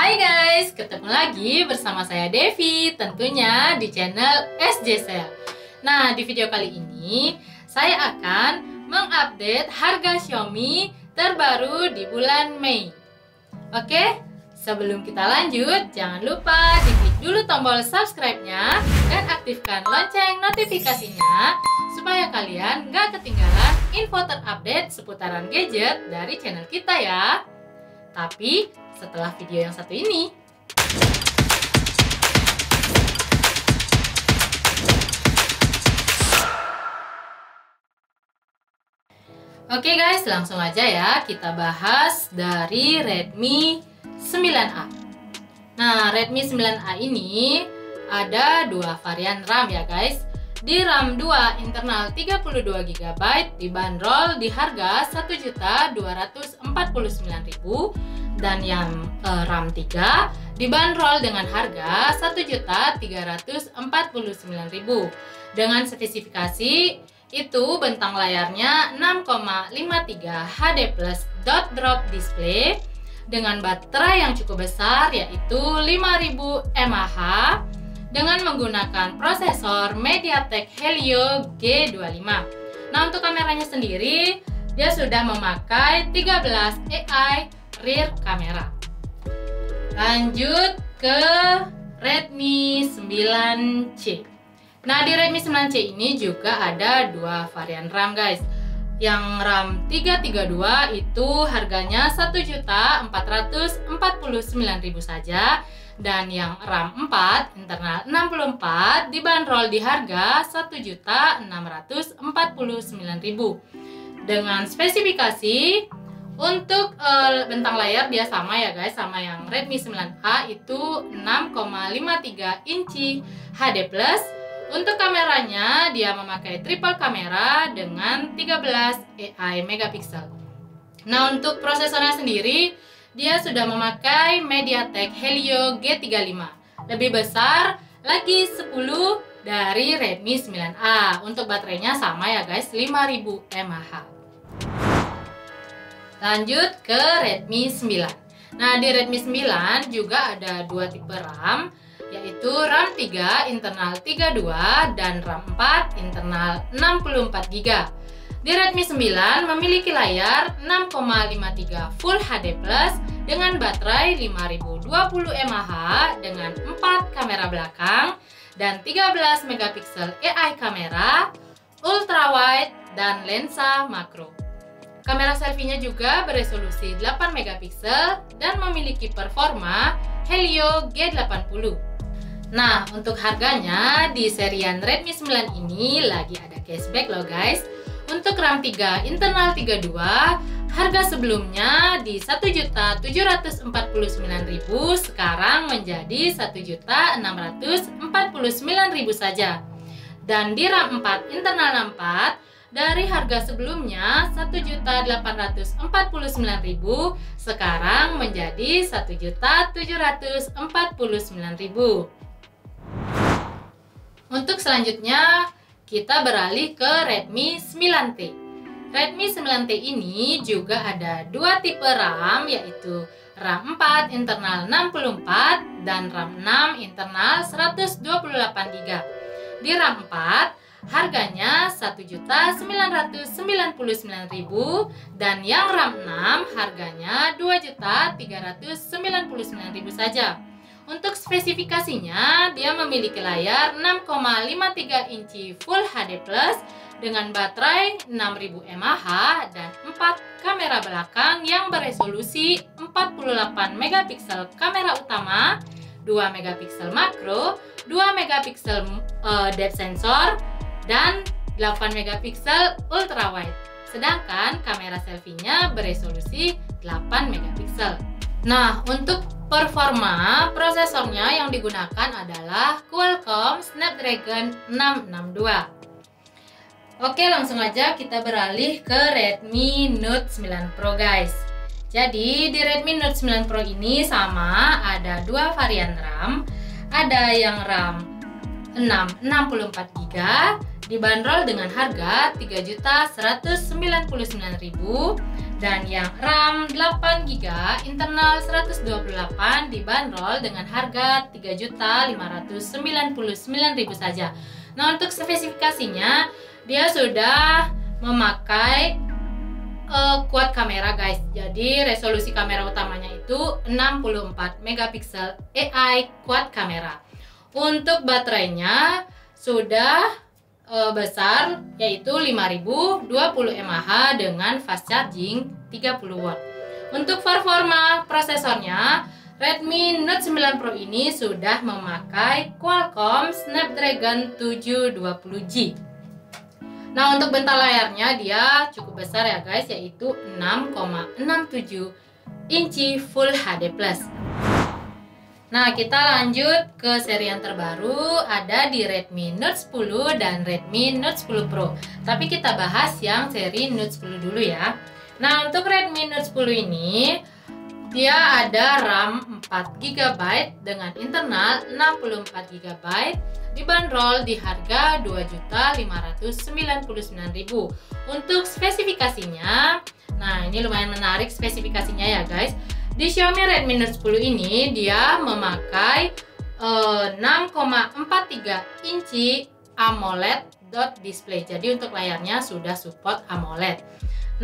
Hai guys, ketemu lagi bersama saya Devi, tentunya di channel SJ Sale. Nah, di video kali ini saya akan mengupdate harga Xiaomi terbaru di bulan Mei. Oke, sebelum kita lanjut, jangan lupa diklik dulu tombol subscribe-nya dan aktifkan lonceng notifikasinya supaya kalian gak ketinggalan info terupdate seputaran gadget dari channel kita ya. Tapi setelah video yang satu ini. Oke guys, langsung aja ya kita bahas dari Redmi 9A. Nah, Redmi 9A ini ada dua varian RAM ya guys. Di RAM 2 internal 32GB dibanderol di harga 1.249.000 dan yang RAM 3 dibanderol dengan harga 1.349.000. Dengan spesifikasi itu bentang layarnya 6,53 HD+ dot drop display dengan baterai yang cukup besar yaitu 5000 mAh dengan menggunakan prosesor MediaTek Helio G25. Nah, untuk kameranya sendiri dia sudah memakai 13 AI rear camera. Lanjut ke Redmi 9C. Nah, di Redmi 9C ini juga ada dua varian RAM guys. Yang RAM 332 itu harganya 1.449.000 saja. Dan yang RAM 4 internal 64 dibanderol di harga 1.649.000 dengan spesifikasi untuk bentang layar dia sama ya guys, sama yang Redmi 9A itu 6,53 inci HD+. Untuk kameranya dia memakai triple kamera dengan 13 AI megapiksel. Nah, untuk prosesornya sendiri dia sudah memakai MediaTek Helio G35. Lebih besar lagi 10 dari Redmi 9A. Untuk baterainya sama ya guys, 5000 mAh. Lanjut ke Redmi 9. Nah, di Redmi 9 juga ada dua tipe RAM, yaitu RAM 3 internal 32 dan RAM 4 internal 64GB. Di Redmi 9 memiliki layar 6,53 Full HD+ dengan baterai 5020 mAh dengan 4 kamera belakang dan 13 megapiksel AI kamera, ultra wide dan lensa makro. Kamera selfie-nya juga beresolusi 8 megapiksel dan memiliki performa Helio G80. Nah, untuk harganya di serian Redmi 9 ini lagi ada cashback loh guys. Untuk RAM 3 internal 32 harga sebelumnya di 1.749.000 sekarang menjadi 1.649.000 saja. Dan di RAM 4 internal 64 dari harga sebelumnya 1.849.000 sekarang menjadi 1.749.000. Untuk selanjutnya kita beralih ke Redmi 9T. Redmi 9T ini juga ada dua tipe RAM, yaitu RAM 4 internal 64 dan RAM 6 internal 128GB. Di RAM 4 harganya 1.999.000 dan yang RAM 6 harganya 2.399.000 saja. Untuk spesifikasinya, dia memiliki layar 6,53 inci Full HD+ dengan baterai 6000 mAh dan 4 kamera belakang yang beresolusi 48 megapiksel kamera utama, 2 megapiksel makro, 2 megapiksel depth sensor, dan 8 megapiksel ultra wide. Sedangkan kamera selfie-nya beresolusi 8 megapiksel. Nah, untuk performa prosesornya yang digunakan adalah Qualcomm Snapdragon 662. Oke, langsung aja kita beralih ke Redmi Note 9 Pro guys. Jadi di Redmi Note 9 Pro ini sama, ada dua varian RAM. Ada yang RAM 6 64GB dibanderol dengan harga 3.199.000 Dan yang RAM 8GB internal 128 dibanderol dengan harga 3.599.000 saja. Nah, untuk spesifikasinya dia sudah memakai quad kamera guys. Jadi resolusi kamera utamanya itu 64 megapiksel AI quad kamera. Untuk baterainya sudah besar, yaitu 5020 mAh dengan fast charging 30 watt. Untuk performa prosesornya, Redmi Note 9 Pro ini sudah memakai Qualcomm Snapdragon 720G. Nah, untuk bentuk layarnya dia cukup besar ya guys, yaitu 6,67 inci Full HD+. Nah, kita lanjut ke seri yang terbaru, ada di Redmi Note 10 dan Redmi Note 10 Pro. Tapi kita bahas yang seri Note 10 dulu ya. Nah, untuk Redmi Note 10 ini dia ada RAM 4GB dengan internal 64GB, dibanderol di harga 2.599.000. Untuk spesifikasinya, nah ini lumayan menarik spesifikasinya ya guys. Di Xiaomi Redmi Note 10 ini dia memakai 6,43 inci AMOLED dot display. Jadi untuk layarnya sudah support AMOLED.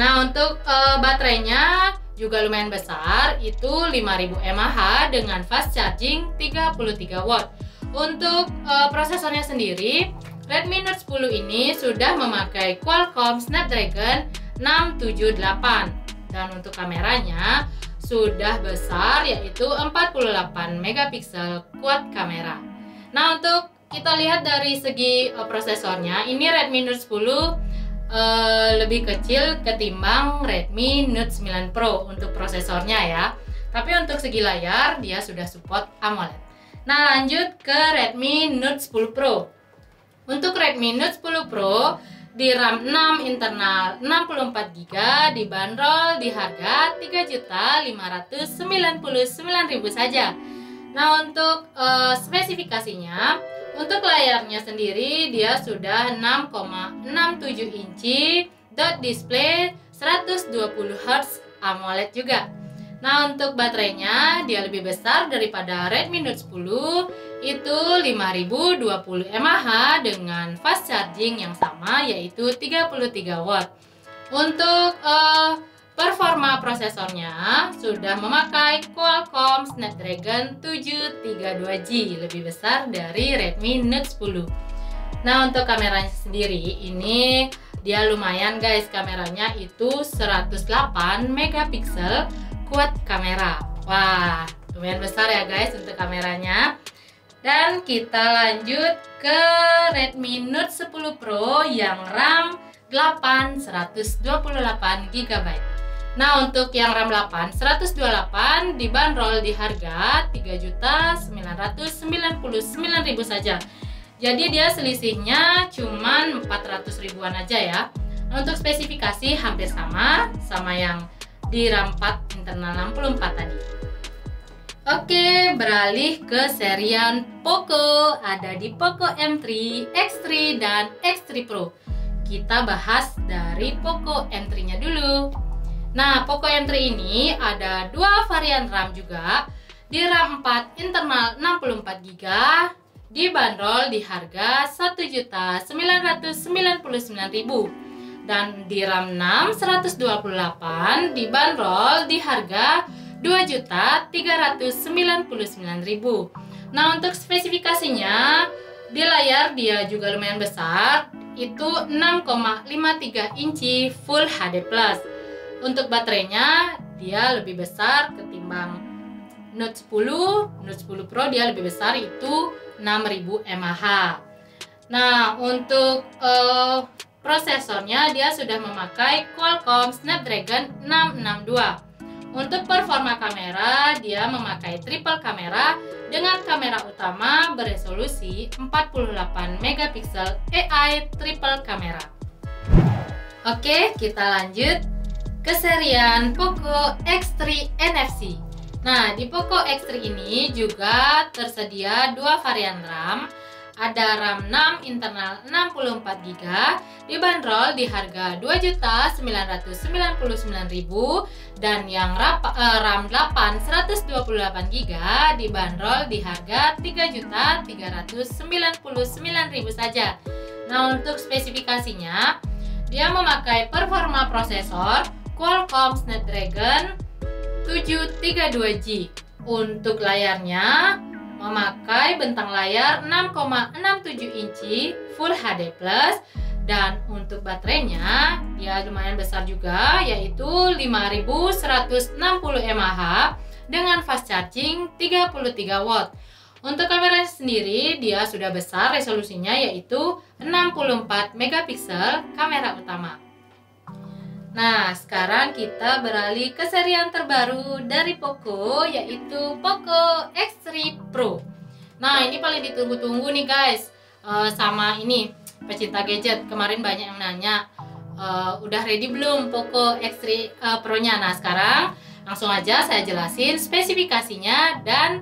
Nah, untuk baterainya juga lumayan besar, itu 5000 mAh dengan fast charging 33 watt. Untuk prosesornya sendiri, Redmi Note 10 ini sudah memakai Qualcomm Snapdragon 678. Dan untuk kameranya sudah besar, yaitu 48 megapiksel quad kamera. Nah, untuk kita lihat dari segi prosesornya, ini Redmi Note 10 lebih kecil ketimbang Redmi Note 9 Pro untuk prosesornya ya. Tapi untuk segi layar dia sudah support AMOLED. Nah, lanjut ke Redmi Note 10 Pro. Untuk Redmi Note 10 Pro di RAM 6 internal 64GB dibanderol di harga 3.599.000 saja. Nah, untuk spesifikasinya, untuk layarnya sendiri dia sudah 6,67 inci dot display 120Hz AMOLED juga. Nah, untuk baterainya dia lebih besar daripada Redmi Note 10, itu 5020 mAh dengan fast charging yang sama, yaitu 33 watt. Untuk performa prosesornya sudah memakai Qualcomm Snapdragon 732G, lebih besar dari Redmi Note 10. Nah, untuk kameranya sendiri ini dia lumayan guys, kameranya itu 108 megapiksel quad kamera. Wah, lumayan besar ya guys untuk kameranya. Dan kita lanjut ke Redmi Note 10 Pro yang RAM 8 128GB. Nah, untuk yang RAM 8 128 dibanderol di harga 3.999.000 saja. Jadi dia selisihnya cuman 400 ribuan aja ya. Nah, untuk spesifikasi hampir sama yang di RAM 4 internal 64 tadi. Oke, beralih ke serian Poco. Ada di Poco M3, X3, dan X3 Pro. Kita bahas dari Poco M3-nya dulu. Nah, Poco M3 ini ada dua varian RAM juga. Di RAM 4 internal 64GB dibanderol di harga 1.999.000. Dan di RAM 6 128 dibanderol di harga 2.399.000. Nah, untuk spesifikasinya di layar dia juga lumayan besar, itu 6,53 inci Full HD+. Untuk baterainya dia lebih besar ketimbang Note 10. Note 10 Pro dia lebih besar, itu 6000 mAh. Nah, untuk prosesornya dia sudah memakai Qualcomm Snapdragon 662. Untuk performa kamera dia memakai triple kamera dengan kamera utama beresolusi 48 megapiksel AI triple kamera. Oke, kita lanjut ke serian Poco X3 NFC. Nah, di Poco X3 ini juga tersedia dua varian RAM. ada RAM 6 internal 64GB dibanderol di harga Rp2.999.000 dan yang RAM 8 128GB dibanderol di harga Rp3.399.000 saja. Nah, untuk spesifikasinya, dia memakai performa prosesor Qualcomm Snapdragon 732G. Untuk layarnya memakai bentang layar 6,67 inci Full HD+, dan untuk baterainya dia lumayan besar juga, yaitu 5160 mAh dengan fast charging 33 watt. Untuk kameranya sendiri dia sudah besar, resolusinya yaitu 64 megapiksel kamera utama. Nah, sekarang kita beralih ke seri yang terbaru dari Poco, yaitu Poco X3 Pro. Nah, ini paling ditunggu-tunggu nih guys. Sama ini pecinta gadget, kemarin banyak yang nanya, udah ready belum Poco X3 Pro-nya? Nah, sekarang langsung aja saya jelasin spesifikasinya dan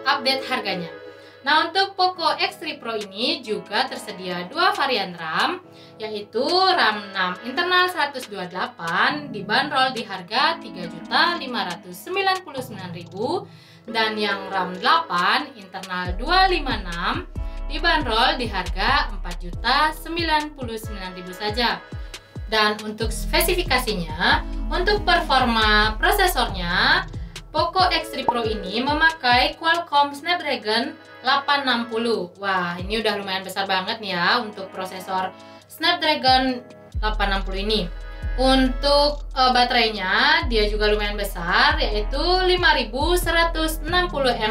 update harganya. Nah, untuk Poco X3 Pro ini juga tersedia dua varian RAM, yaitu RAM 6 internal 128 dibanderol di harga Rp3.599.000 dan yang RAM 8 internal 256 dibanderol di harga Rp4.099.000 saja. Dan untuk spesifikasinya, untuk performa prosesornya, Poco X3 Pro ini memakai Qualcomm Snapdragon 860. Wah, ini udah lumayan besar banget nih ya untuk prosesor Snapdragon 860 ini. Untuk baterainya dia juga lumayan besar, yaitu 5160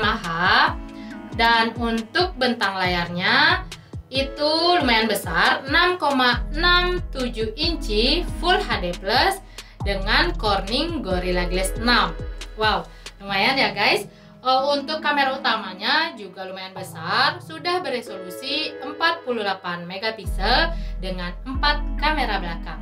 mAh. Dan untuk bentang layarnya itu lumayan besar, 6,67 inci Full HD+ dengan Corning Gorilla Glass 6. Wow, lumayan ya guys. Untuk kamera utamanya juga lumayan besar, sudah beresolusi 48 megapiksel dengan 4 kamera belakang.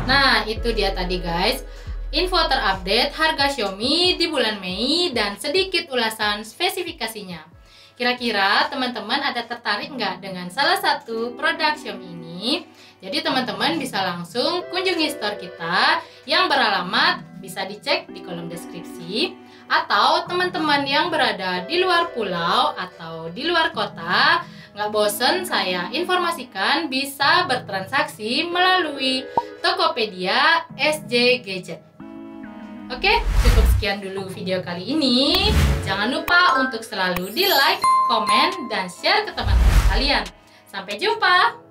Nah, itu dia tadi guys, info terupdate harga Xiaomi di bulan Mei dan sedikit ulasan spesifikasinya. Kira-kira teman-teman ada tertarik nggak dengan salah satu produk Xiaomi ini? Jadi teman-teman bisa langsung kunjungi store kita yang beralamat bisa dicek di kolom deskripsi, atau teman-teman yang berada di luar pulau atau di luar kota nggak bosen saya informasikan bisa bertransaksi melalui Tokopedia SJ Gadget. Oke, cukup sekian dulu video kali ini. Jangan lupa untuk selalu di like, komen, dan share ke teman-teman kalian. Sampai jumpa!